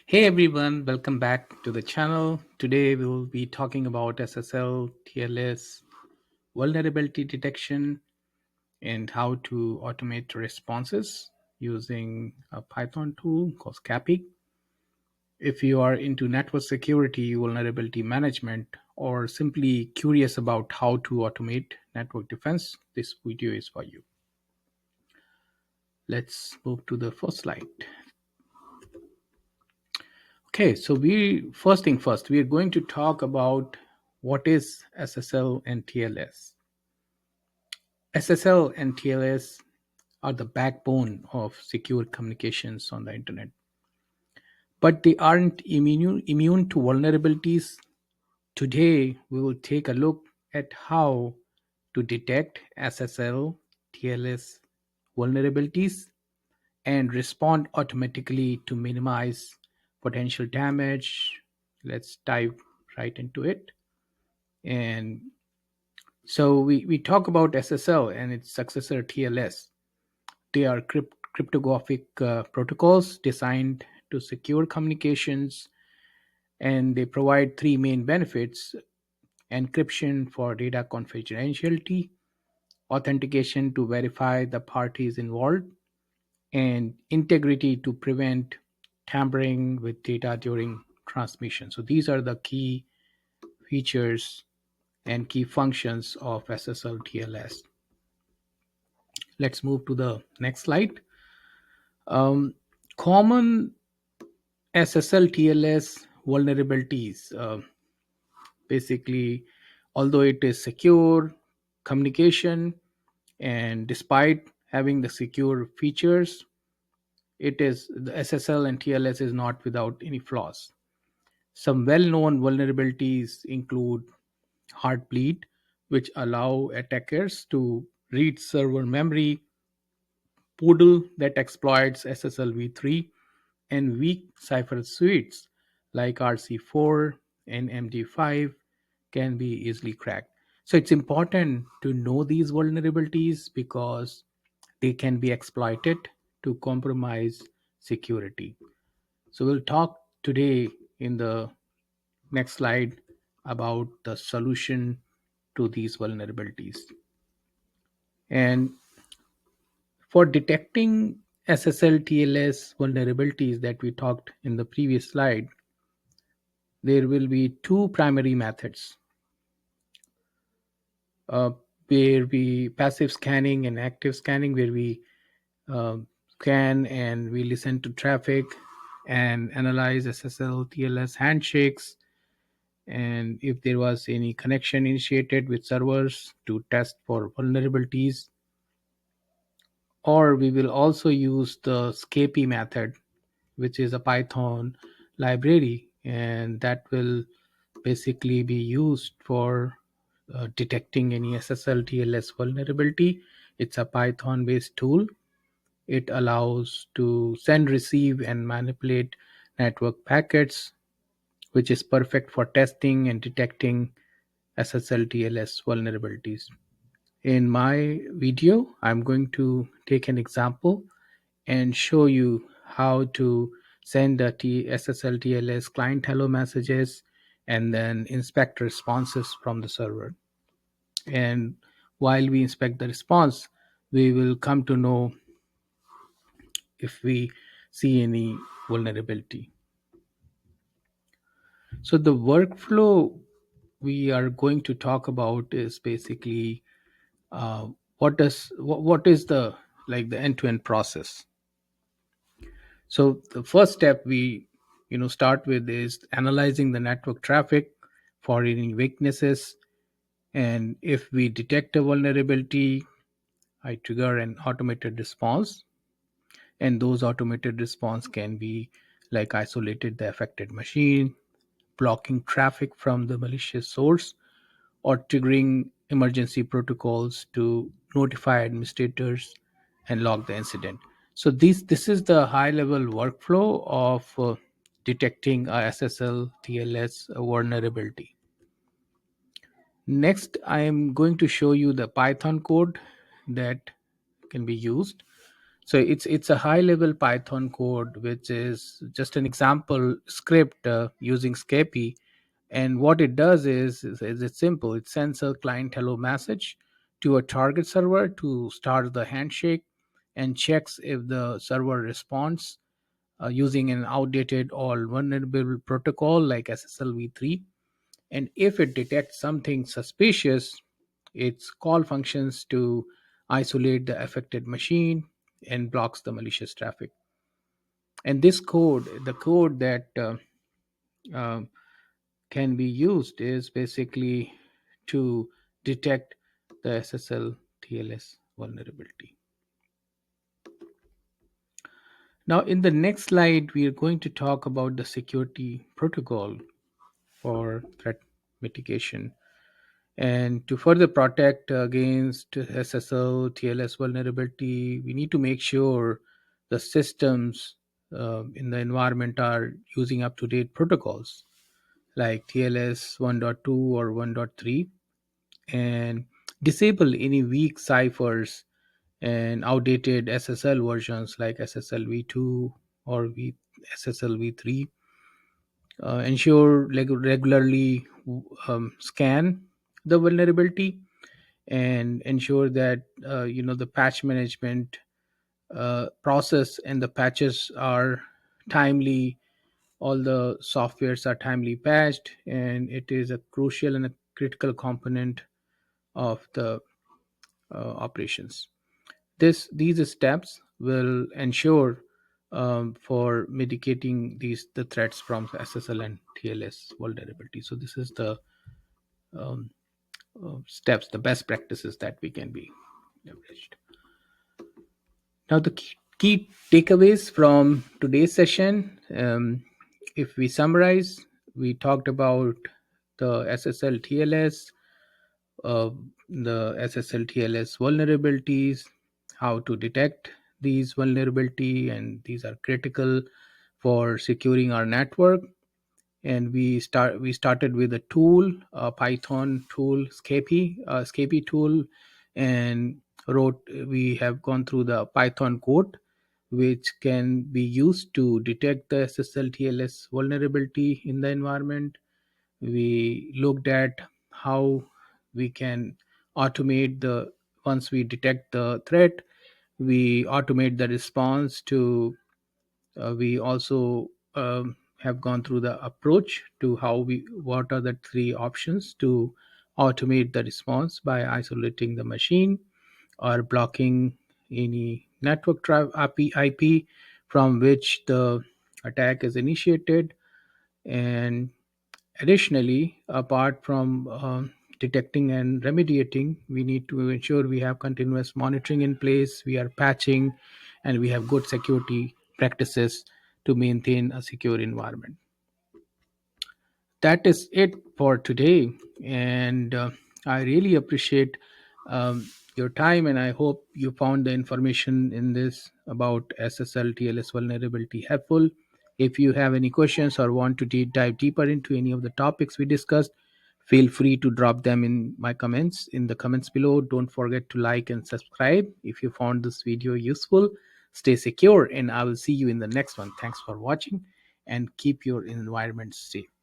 Hey everyone, welcome back to the channel. Today we will be talking about SSL TLS vulnerability detection and how to automate responses using a Python tool called Scapy. If you are into network security, vulnerability management, or simply curious about how to automate network defense, this video is for you. Let's move to the first slide. Okay, so we first thing first, we are going to talk about what is SSL and TLS. SSL and TLS are the backbone of secure communications on the internet, but they aren't immune to vulnerabilities. Today, we will take a look at how to detect SSL TLS vulnerabilities and respond automatically to minimize potential damage. Let's dive right into it. And so we talk about SSL and its successor TLS. They are cryptographic protocols designed to secure communications, and they provide three main benefits: encryption for data confidentiality, authentication to verify the parties involved, and integrity to prevent tampering with data during transmission. So these are the key features and key functions of SSL TLS. Let's move to the next slide. Common SSL TLS vulnerabilities. Basically, although it is secure communication, and despite having the secure features, it is the SSL and TLS is not without any flaws. Some well-known vulnerabilities include Heartbleed, which allow attackers to read server memory, Poodle that exploits SSL v3, and weak cipher suites like RC4 and MD5 can be easily cracked. So it's important to know these vulnerabilities because they can be exploited to compromise security. So we'll talk today in the next slide about the solution to these vulnerabilities. And for detecting SSL TLS vulnerabilities that we talked in the previous slide, there will be two primary methods, uh, where we passive scanning and active scanning, where we uh, scan and we listen to traffic and analyze SSL TLS handshakes, and if there was any connection initiated with servers to test for vulnerabilities. Or we will also use the Scapy method, which is a Python library, and that will basically be used for detecting any SSL TLS vulnerability. It's a Python based tool. It allows to send, receive, and manipulate network packets, which is perfect for testing and detecting SSL TLS vulnerabilities. In my video, I'm going to take an example and show you how to send a SSL TLS client hello messages and then inspect responses from the server. And while we inspect the response, we will come to know if we see any vulnerability. So the workflow we are going to talk about is basically what is the like the end-to-end process. So the first step we start with is analyzing the network traffic for any weaknesses, and if we detect a vulnerability, I trigger an automated response, and those automated response can be like isolated the affected machine, blocking traffic from the malicious source, or triggering emergency protocols to notify administrators and log the incident. So this is the high level workflow of detecting a SSL TLS vulnerability. Next, I am going to show you the Python code that can be used. So it's a high level Python code, which is just an example script using Scapy. And what it does is it's simple. It sends a client hello message to a target server to start the handshake, and checks if the server responds using an outdated or vulnerable protocol like SSL v3. And if it detects something suspicious, its call functions to isolate the affected machine and blocks the malicious traffic. And this code, the code that um, can be used, is basically to detect the SSL TLS vulnerability. Now, in the next slide, we are going to talk about the security protocol for threat mitigation. And to further protect against SSL TLS vulnerability, we need to make sure the systems in the environment are using up to date protocols like TLS 1.2 or 1.3, and disable any weak ciphers and outdated SSL versions like SSL v2 or SSL v3. Ensure regularly scan the vulnerability, and ensure that the patch management process and the patches are timely. All the softwares are timely patched, and it is a crucial and a critical component of the operations. These steps will ensure for mitigating the threats from the SSL and TLS vulnerability. So this is the um, steps, the best practices that we can be leveraged. Now, the key takeaways from today's session, if we summarize, we talked about the SSL TLS, uh, the SSL TLS vulnerabilities, how to detect these vulnerability, and these are critical for securing our network. And we started with a tool, a Python tool, Scapy tool, and wrote we have gone through the Python code which can be used to detect the SSL TLS vulnerability in the environment. We looked at how we can automate the once we detect the threat, we automate the response to we also have gone through the approach to how we what are the three options to automate the response by isolating the machine or blocking any network IP from which the attack is initiated. And additionally, apart from detecting and remediating, we need to ensure we have continuous monitoring in place, we are patching, and we have good security practices to maintain a secure environment. That is it for today. And I really appreciate your time, and I hope you found the information in this about SSL TLS vulnerability helpful. If you have any questions or want to dive deeper into any of the topics we discussed, feel free to drop them in the comments below. Don't forget to like and subscribe if you found this video useful. Stay secure, and I will see you in the next one. Thanks for watching, and keep your environment safe.